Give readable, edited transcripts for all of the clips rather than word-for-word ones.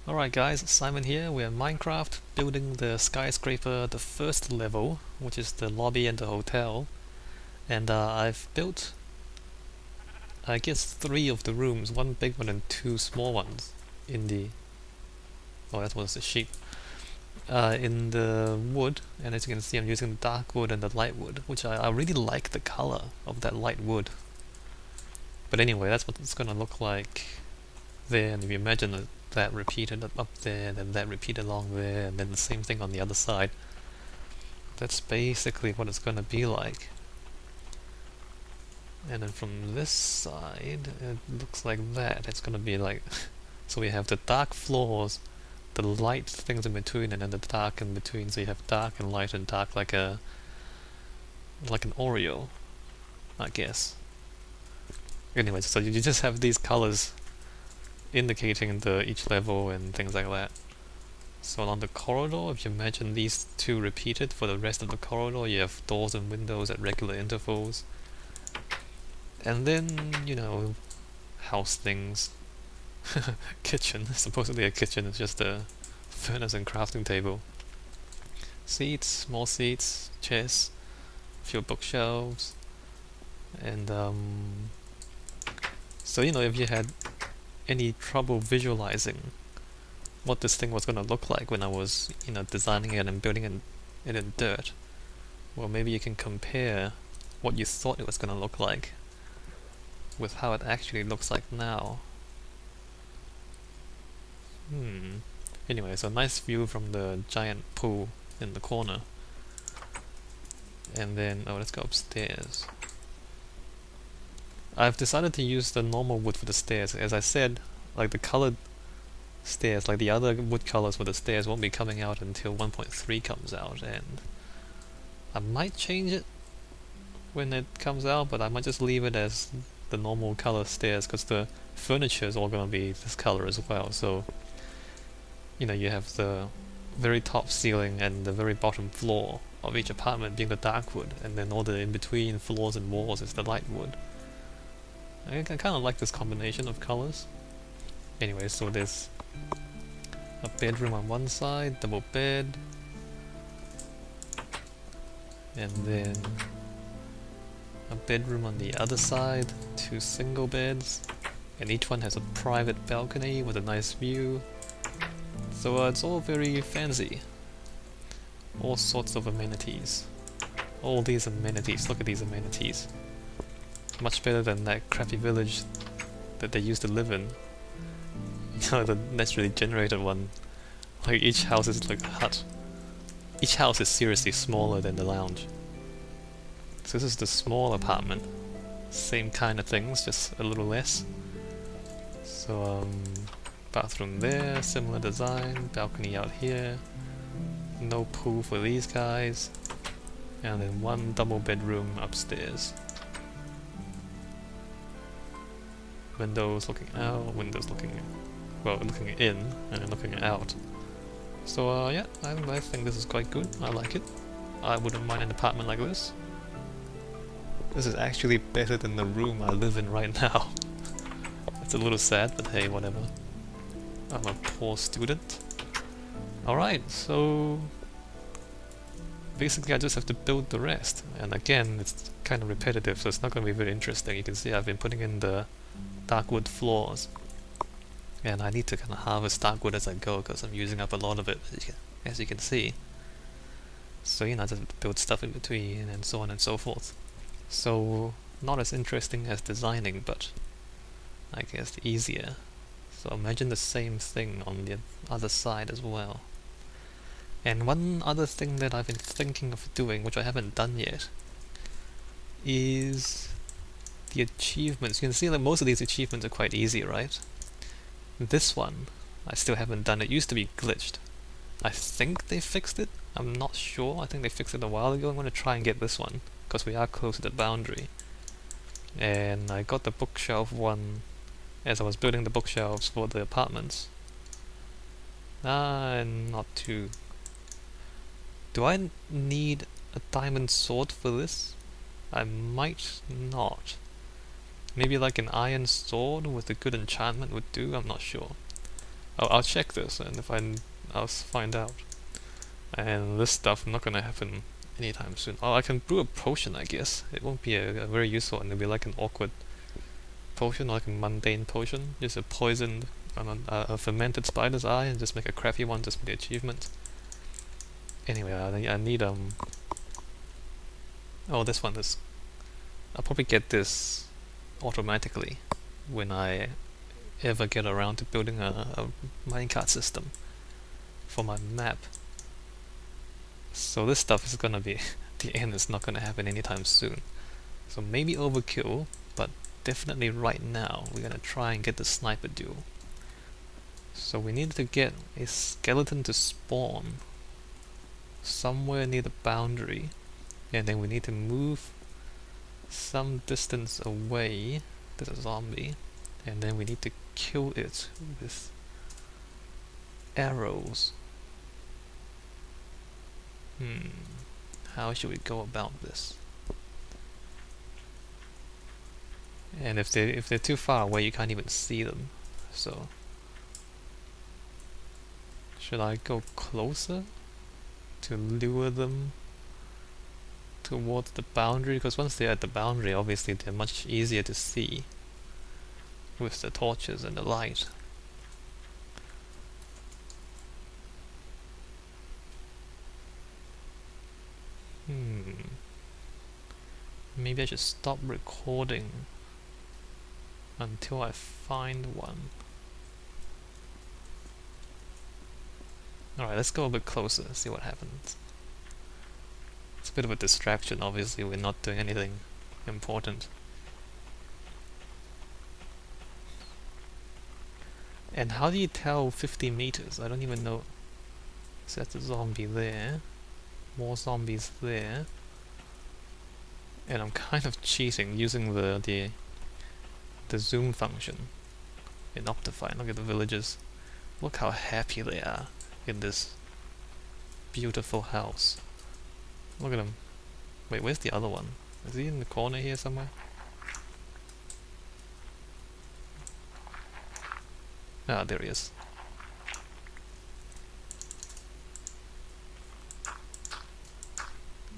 Alright guys, Simon here. We're in Minecraft building the Skyscraper, the first level, which is the lobby and the hotel. And I've built, I guess, 3 of the rooms, one big one and 2 small ones in the... Oh, that was the sheep. In the wood, and as you can see I'm using the dark wood and the light wood, which I really like the color of that light wood. But anyway, that's what it's gonna look like there, and if you imagine that repeated up there, then that repeated along there, and then the same thing on the other side. That's basically what it's gonna be like. And then from this side, it looks like that. It's gonna be like... so we have the dark floors, the light things in between, and then the dark in between. So you have dark and light and dark like an Oreo, I guess. Anyway, so you just have these colors indicating each level and things like that. So on the corridor, if you imagine these two repeated for the rest of the corridor, you have doors and windows at regular intervals. And then, you know, house things. Kitchen, supposedly a kitchen, it's just a furnace and crafting table. Seats, small seats, chairs, a few bookshelves, and so you know, if you had any trouble visualizing what this thing was going to look like when I was, you know, designing it and building it in dirt, well, maybe you can compare what you thought it was going to look like with how it actually looks like now. Anyway, so nice view from the giant pool in the corner. And then, oh, let's go upstairs. I've decided to use the normal wood for the stairs. As I said, like the colored stairs, like the other wood colors for the stairs won't be coming out until 1.3 comes out, and I might change it when it comes out, but I might just leave it as the normal color stairs, because the furniture is all going to be this color as well. So, you know, you have the very top ceiling and the very bottom floor of each apartment being the dark wood, and then all the in-between floors and walls is the light wood. I kind of like this combination of colors. Anyway, so there's a bedroom on one side, double bed, and then a bedroom on the other side, 2 single beds, and each one has a private balcony with a nice view. So it's all very fancy. All sorts of amenities. All these amenities, look at these amenities. Much better than that crappy village that they used to live in. You know, the naturally generated one. Like, each house is like a hut. Each house is seriously smaller than the lounge. So this is the small apartment. Same kind of things, just a little less. So, bathroom there, similar design, balcony out here. No pool for these guys. And then 1 double bedroom upstairs. Windows looking out, windows looking... well, looking in, and then looking out. So yeah, I think this is quite good. I like it. I wouldn't mind an apartment like this. This is actually better than the room I live in right now. It's a little sad, but hey, whatever. I'm a poor student. Alright, so... basically I just have to build the rest. And again, it's kind of repetitive, so it's not going to be very interesting. You can see I've been putting in the dark wood floors. And I need to kind of harvest dark wood as I go, because I'm using up a lot of it, as you can see. So, you know, I just build stuff in between, and so on and so forth. So, not as interesting as designing, but I guess easier. So imagine the same thing on the other side as well. And one other thing that I've been thinking of doing, which I haven't done yet, is the achievements. You can see that most of these achievements are quite easy, right? This one, I still haven't done. It used to be glitched. I think they fixed it. I'm not sure. I think they fixed it a while ago. I'm going to try and get this one, because we are close to the boundary. And I got the bookshelf one as I was building the bookshelves for the apartments. Not too... do I need a diamond sword for this? I might not. Maybe like an iron sword with a good enchantment would do, I'm not sure. I'll check this, and if I'll find out. And this stuff not gonna happen anytime soon. Oh, I can brew a potion, I guess. It won't be a very useful one. It'll be like an awkward potion, or like a mundane potion. Just a poisoned, a fermented spider's eye, and just make a crappy one just for the achievement. Anyway, I need oh, this one is. I'll probably get this automatically when I ever get around to building a minecart system for my map. So this stuff is gonna be the end is not gonna happen anytime soon. So maybe overkill, but definitely right now we're gonna try and get the Sniper Duel. So we need to get a skeleton to spawn somewhere near the boundary, and then we need to move some distance away. There's a zombie, and then we need to kill it with arrows. How should we go about this? And if they're too far away, you can't even see them. So should I go closer to lure them towards the boundary? Because once they're at the boundary, obviously they're much easier to see with the torches and the light. Maybe I should stop recording until I find one. Alright, let's go a bit closer, see what happens. It's a bit of a distraction, obviously we're not doing anything important. And how do you tell 50 meters? I don't even know. So that's a zombie there. More zombies there. And I'm kind of cheating using the zoom function in Optifine. Look at the villagers. Look how happy they are in this beautiful house. Look at them. Wait, where's the other one? Is he in the corner here somewhere? Ah, there he is.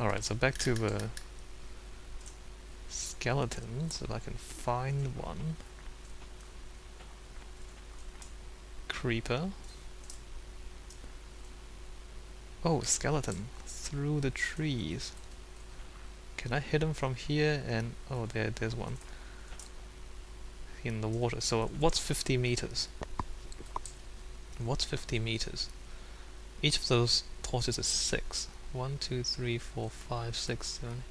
Alright, so back to the skeletons, if I can find one. Creeper. Oh, skeleton. Through the trees. Can I hit him from here? And oh, there's one. In the water. So what's 50 meters? What's 50 meters? Each of those torches is 6. 1, 2, 3, 4, 5, 6, 7.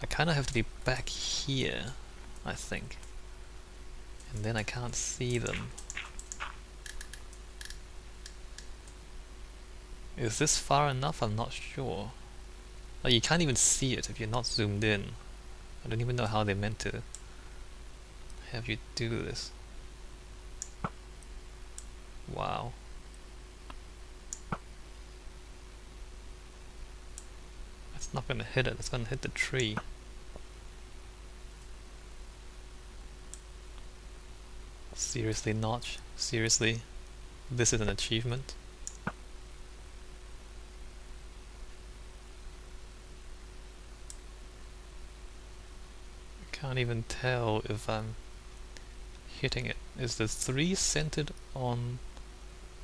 I kind of have to be back here, I think. And then I can't see them. Is this far enough? I'm not sure. Like, you can't even see it if you're not zoomed in. I don't even know how they meant to have you do this. Wow. It's not gonna hit it, it's gonna hit the tree. Seriously, Notch? Seriously? This is an achievement? I can't even tell if I'm hitting it. Is the 3 centered on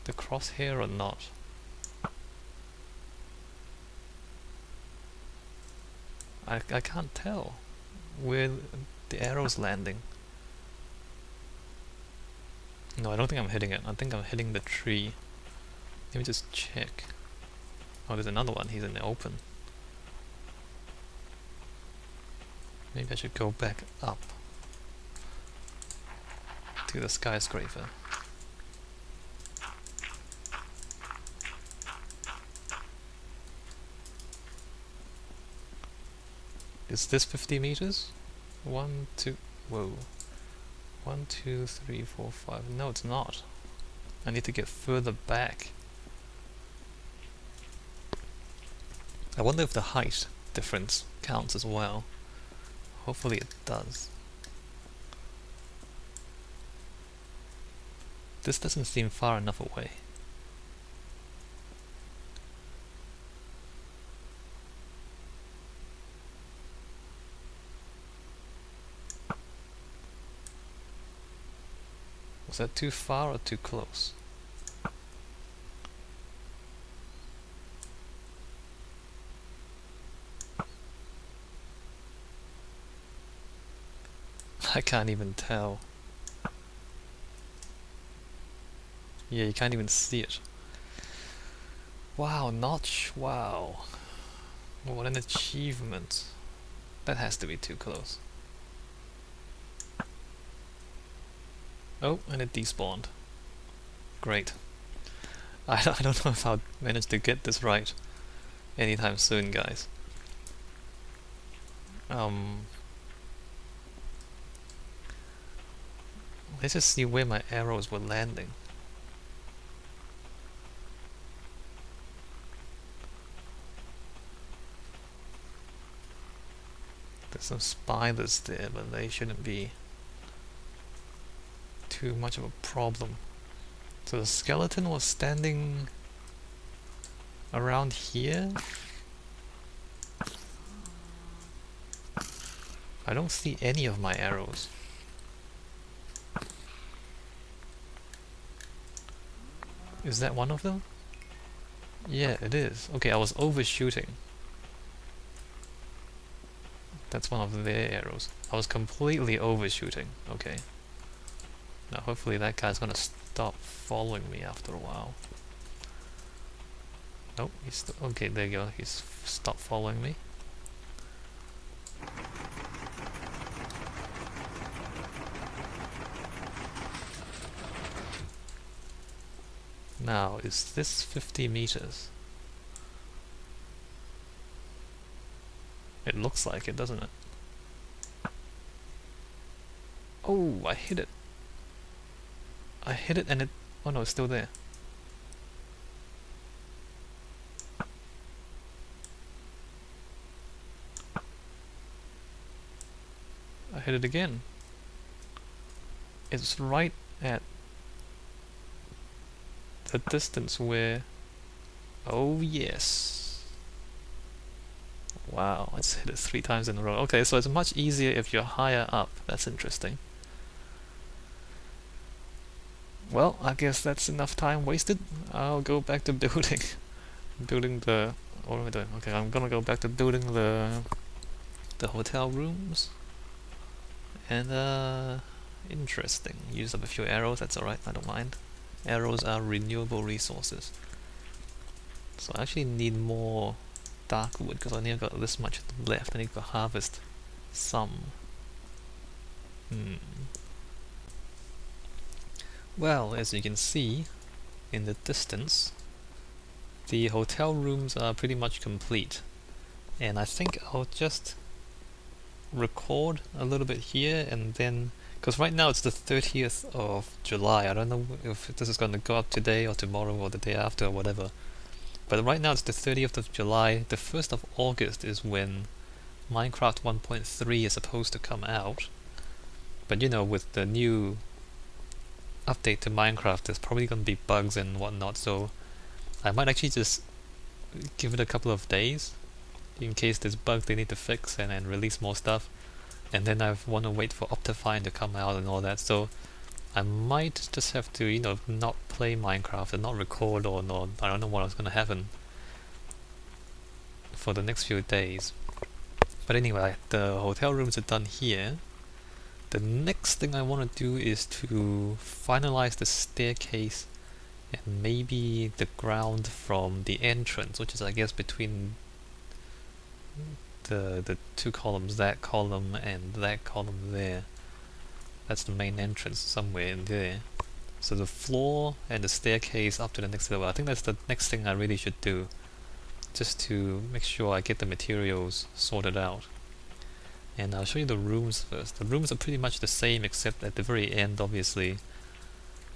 the crosshair or not? I can't tell where the arrow's landing. No, I don't think I'm hitting it. I think I'm hitting the tree. Let me just check. Oh, there's another one. He's in the open. Maybe I should go back up to the skyscraper. Is this 50 meters? 1, 2, whoa. 1, 2, 3, 4, 5. No, it's not. I need to get further back. I wonder if the height difference counts as well. Hopefully it does. This doesn't seem far enough away. Was that too far or too close? I can't even tell. Yeah, you can't even see it. Wow, notch, wow. What an achievement. That has to be too close. Oh, and it despawned. Great. I don't know if I'll manage to get this right anytime soon, guys. Let's just see where my arrows were landing. There's some spiders there, but they shouldn't be too much of a problem. So the skeleton was standing around here? I don't see any of my arrows. Is that one of them? Yeah, it is. Okay, I was overshooting. That's one of their arrows. I was completely overshooting. Okay. Now hopefully that guy's gonna stop following me after a while. Nope, he's okay, there you go. He's stopped following me. Now, is this 50 meters? It looks like it, doesn't it? Oh, I hit it. I hit it and it... Oh no, it's still there. I hit it again. It's right at the distance where... Oh yes. Wow, it's hit it 3 times in a row. Okay, so it's much easier if you're higher up. That's interesting. Well, I guess that's enough time wasted. I'll go back to building. Building the... What am I doing? Okay, I'm gonna go back to building the hotel rooms. And interesting. Used up a few arrows, that's alright, I don't mind. Arrows are renewable resources. So I actually need more dark wood because I only got this much left. I need to harvest some. Well, as you can see in the distance, the hotel rooms are pretty much complete. And I think I'll just record a little bit here and then, because right now it's the 30th of July. I don't know if this is going to go up today or tomorrow or the day after or whatever. But right now it's the 30th of July. The 1st of August is when Minecraft 1.3 is supposed to come out. But you know, with the new update to Minecraft, there's probably going to be bugs and whatnot, so I might actually just give it a couple of days in case there's bugs they need to fix and release more stuff, and then I want to wait for Optifine to come out and all that, so I might just have to, you know, not play Minecraft and not record or not, I don't know what's going to happen for the next few days. But anyway, the hotel rooms are done here. The next thing I want to do is to finalize the staircase and maybe the ground from the entrance, which is I guess between the 2 columns, that column and that column there. That's the main entrance somewhere in there. So the floor and the staircase up to the next level, I think that's the next thing I really should do, just to make sure I get the materials sorted out. And I'll show you the rooms first. The rooms are pretty much the same, except at the very end, obviously,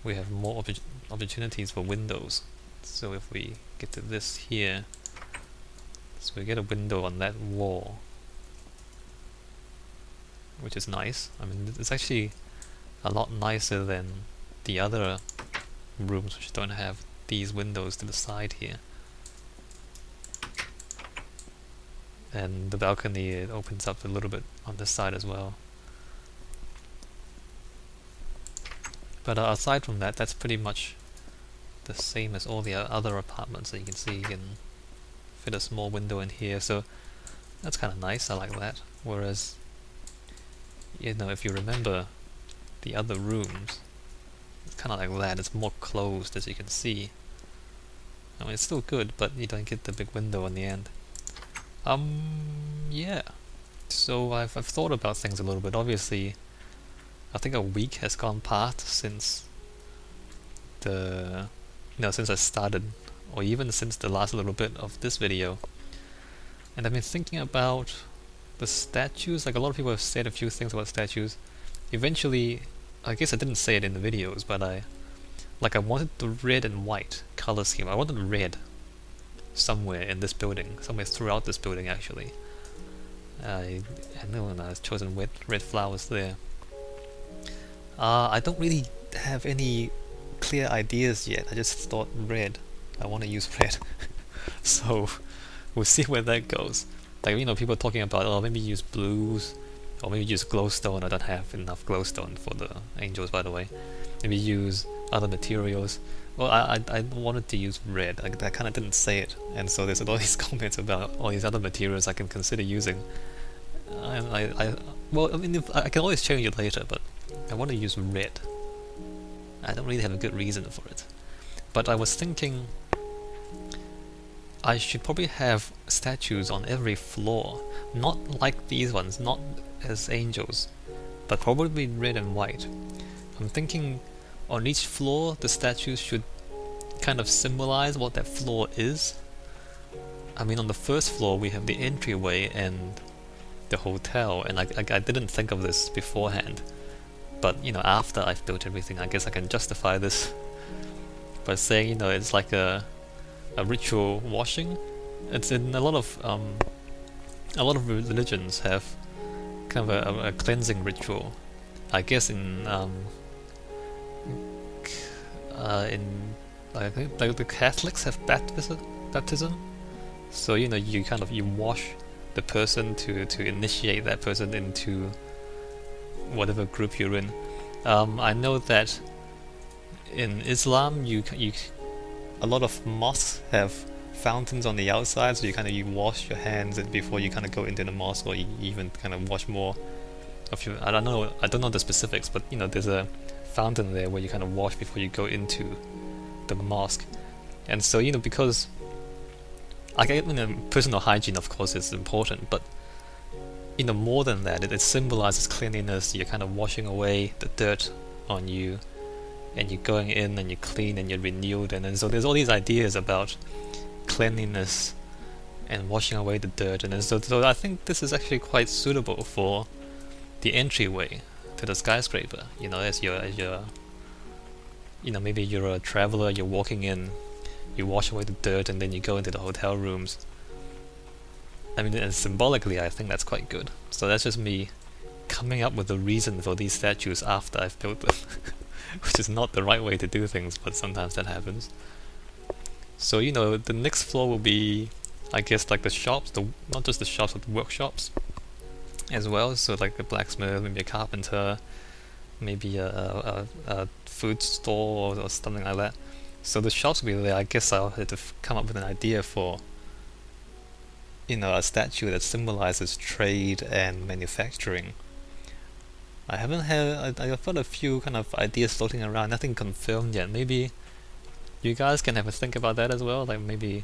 we have more opportunities for windows. So if we get to this here, so we get a window on that wall, which is nice. I mean, it's actually a lot nicer than the other rooms which don't have these windows to the side here. And the balcony, it opens up a little bit on this side as well. But aside from that, that's pretty much the same as all the other apartments. So you can see you can fit a small window in here, so that's kind of nice. I like that. Whereas, you know, if you remember the other rooms, it's kind of like that. It's more closed, as you can see. I mean, it's still good, but you don't get the big window in the end. Yeah. So I've thought about things a little bit. Obviously, I think a week has gone past since since I started, or even since the last little bit of this video. And I've been thinking about the statues. Like, a lot of people have said a few things about statues. Eventually, I guess I didn't say it in the videos, but I wanted the red and white color scheme. I wanted red somewhere in this building, somewhere throughout this building actually. I know, and I've chosen red flowers there. I don't really have any clear ideas yet. I just thought red. I want to use red. So we'll see where that goes. Like, you know, people are talking about, oh, maybe use blues, or maybe use glowstone. I don't have enough glowstone for the angels, by the way. Maybe use other materials. Well, I wanted to use red. I kind of didn't say it, and so there's all these comments about all these other materials I can consider using. Well, I mean, I can always change it later, but I want to use red. I don't really have a good reason for it. But I was thinking I should probably have statues on every floor. Not like these ones, not as angels, but probably red and white. I'm thinking on each floor the statues should kind of symbolize what that floor is. I mean, on the first floor we have the entryway and the hotel, and I didn't think of this beforehand. But, you know, after I've built everything, I guess I can justify this by saying, you know, it's like a ritual washing. It's in a lot of religions have kind of a cleansing ritual. I guess in I think like the Catholics have baptism. So, you know, you wash the person to initiate that person into whatever group you're in. I know that in Islam, a lot of mosques have fountains on the outside, so you wash your hands before you kind of go into the mosque, or you even kind of wash more of your. I don't know the specifics, but you know, there's a fountain there where you kind of wash before you go into the mosque. And so, you know, because personal hygiene, of course, is important, but you know, more than that, it symbolizes cleanliness. You're kind of washing away the dirt on you, and you're going in and you're clean and you're renewed, and then so there's all these ideas about cleanliness and washing away the dirt, and then so I think this is actually quite suitable for the entryway to the skyscraper. You know, as you're you know, maybe you're a traveler, you're walking in, you wash away the dirt, and then you go into the hotel rooms. I mean, and symbolically, I think that's quite good. So that's just me coming up with a reason for these statues after I've built them, which is not the right way to do things, but sometimes that happens. So, you know, the next floor will be, I guess, like the shops, not just the shops, but the workshops as well. So like the blacksmith, maybe a carpenter, maybe a food store or something like that. So the shops will be there. I guess I'll have to come up with an idea for, you know, a statue that symbolizes trade and manufacturing. I've got a few kind of ideas floating around, nothing confirmed yet. Maybe you guys can have a think about that as well, like maybe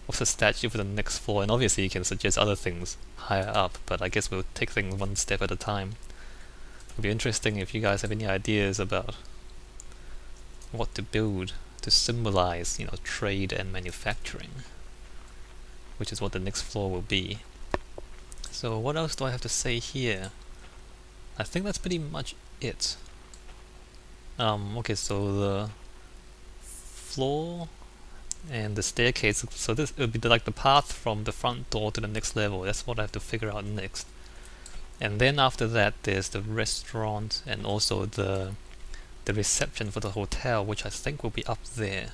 what's a statue for the next floor, and obviously you can suggest other things higher up, but I guess we'll take things one step at a time. It'll be interesting if you guys have any ideas about what to build to symbolize, you know, trade and manufacturing, which is what the next floor will be. So what else do I have to say here? I think that's pretty much it. Okay, so the floor and the staircase, so this will be like the path from the front door to the next level. That's what I have to figure out next. And then after that there's the restaurant and also the the reception for the hotel, which I think will be up there,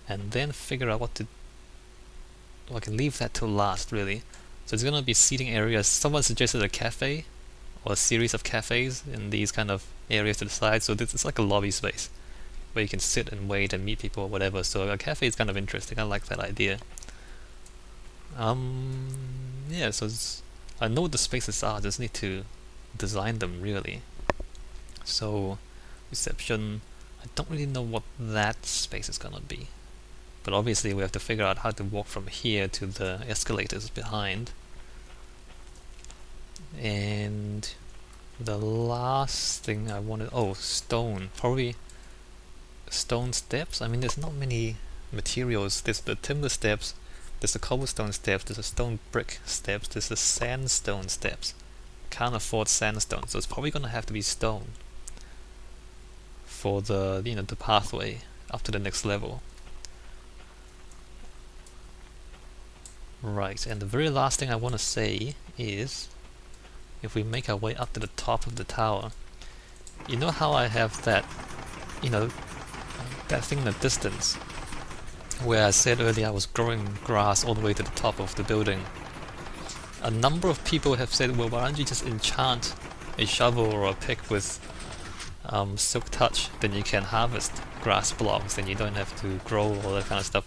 and then figure out what to... Well, I can leave that till last, really. So it's gonna be seating areas. Someone suggested a cafe, or a series of cafes in these kind of areas to the side, so this is like a lobby space where you can sit and wait and meet people or whatever. So a cafe is kind of interesting. I like that idea. Yeah, so I know what the spaces are, I just need to design them, really. So reception, I don't really know what that space is gonna be, but obviously we have to figure out how to walk from here to the escalators behind. And the last thing I wanted, stone, probably stone steps. I mean, there's not many materials. There's the timber steps, there's the cobblestone steps, there's the stone brick steps, there's the sandstone steps. Can't afford sandstone, so it's probably gonna have to be stone for the the pathway up to the next level. Right, and the very last thing I want to say is, if we make our way up to the top of the tower, you know how I have that, that thing in the distance where I said earlier I was growing grass all the way to the top of the building. A number of people have said, well, why don't you just enchant a shovel or a pick with silk touch, then you can harvest grass blocks and you don't have to grow all that kind of stuff.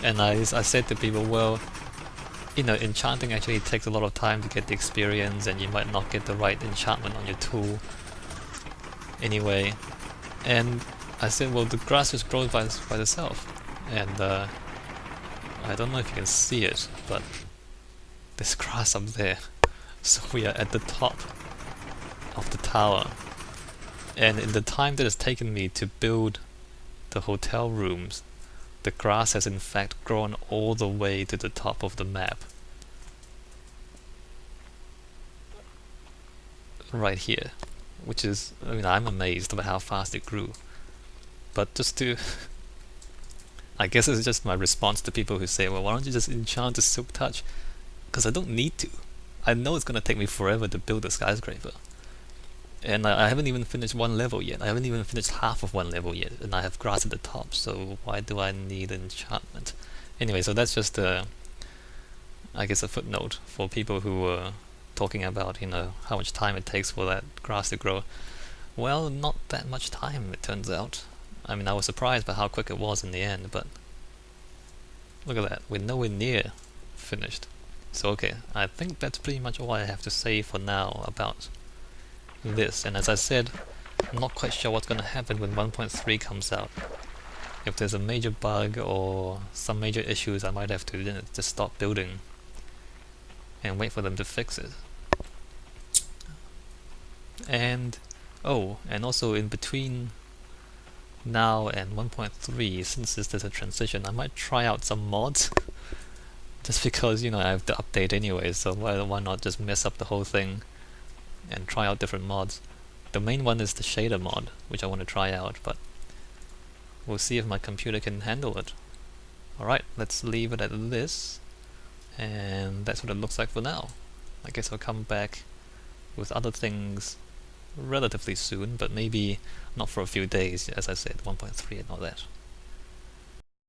And I said to people, well, enchanting actually takes a lot of time to get the experience, and you might not get the right enchantment on your tool anyway. And I said, well, the grass just grows by itself. And I don't know if you can see it, but there's grass up there. So we are at the top of the tower. And in the time that it's taken me to build the hotel rooms, the grass has in fact grown all the way to the top of the map. Right here. Which is, I'm amazed about how fast it grew. But just to... I guess it's just my response to people who say, well, why don't you just enchant a silk touch? Because I don't need to. I know it's going to take me forever to build a skyscraper. And I haven't even finished one level yet. I haven't even finished half of one level yet, and I have grass at the top, so why do I need enchantment? Anyway, so that's just I guess a footnote for people who were talking about, how much time it takes for that grass to grow. Well, not that much time, it turns out. I was surprised by how quick it was in the end, but look at that, we're nowhere near finished. So okay, I think that's pretty much all I have to say for now about this. And as I said, I'm not quite sure what's going to happen when 1.3 comes out. If there's a major bug or some major issues, I might have to just stop building and wait for them to fix it. And also in between now and 1.3, since there's a transition, I might try out some mods. Just because, I have to update anyway, so why not just mess up the whole thing and try out different mods. The main one is the shader mod, which I want to try out, but we'll see if my computer can handle it. Alright, let's leave it at this, and that's what it looks like for now. I guess I'll come back with other things relatively soon, but maybe not for a few days, as I said, 1.3 and all that.